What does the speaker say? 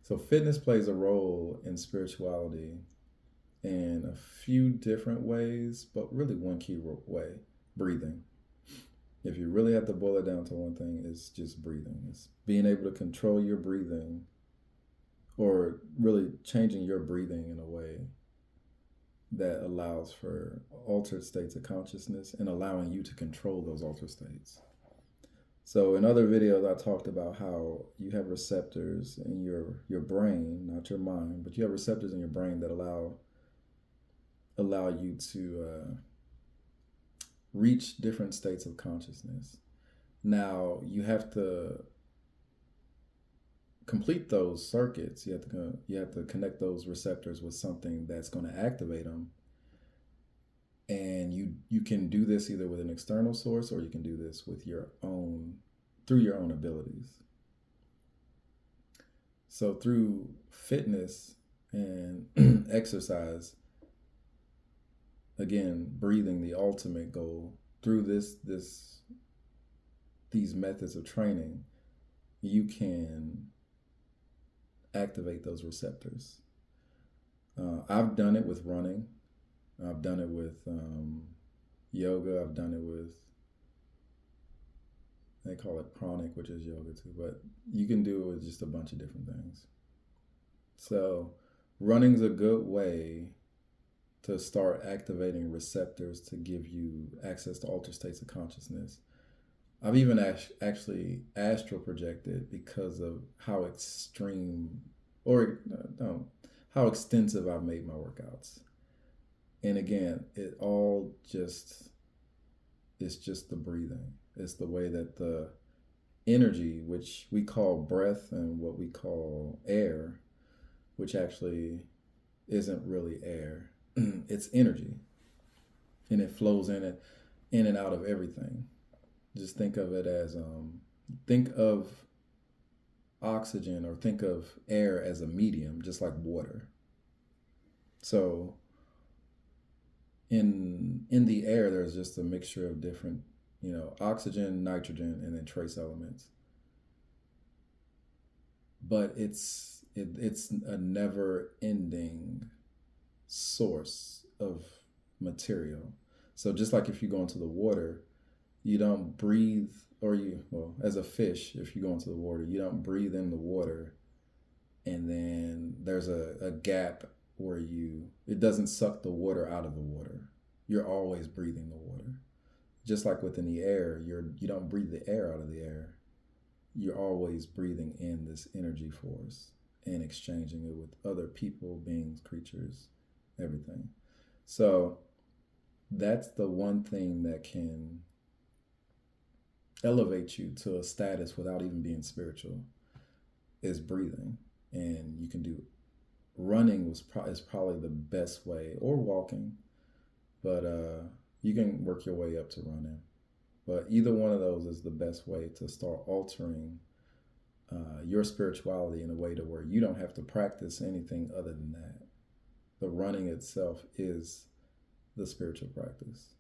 So fitness plays a role in spirituality in a few different ways, but really one key way: breathing. If you really have to boil it down to one thing, it's just breathing. It's being able to control your breathing, or really changing your breathing in a way that allows for altered states of consciousness and allowing you to control those altered states. So in other videos, I talked about how you have receptors in your brain, not your mind, but you have receptors in your brain that allow you to reach different states of consciousness. Now you have to complete those circuits. You have to connect those receptors with something that's going to activate them. And you can do this either with an external source, or you can do this with your own, through your own abilities. So through fitness and exercise, again, breathing, the ultimate goal, through these methods of training, you can activate those receptors. I've done it with running. I've done it with yoga. I've done it with, they call it pranic, which is yoga too, but you can do it with just a bunch of different things. So running's a good way to start activating receptors to give you access to altered states of consciousness. I've even actually astral projected because of how extreme, or no, how extensive I've made my workouts. And again, it's just the breathing. It's the way that the energy, which we call breath and what we call air, which actually isn't really air, it's energy. And it flows in and out of everything. Just think of it as, think of oxygen, or think of air as a medium, just like water. So in the air, there's just a mixture of different, oxygen, nitrogen, and then trace elements. But it's a never ending source of material. So just like if you go into the water, you don't breathe, well, as a fish, if you go into the water, you don't breathe in the water and then there's a gap where it doesn't suck the water out of the water. You're always breathing the water. Just like within the air, you don't breathe the air out of the air. You're always breathing in this energy force and exchanging it with other people, beings, creatures, everything. So that's the one thing that can elevate you to a status without even being spiritual, is breathing. And you can do running is probably the best way, or walking, but you can work your way up to running. But either one of those is the best way to start altering your spirituality in a way to where you don't have to practice anything other than that. The running itself is the spiritual practice.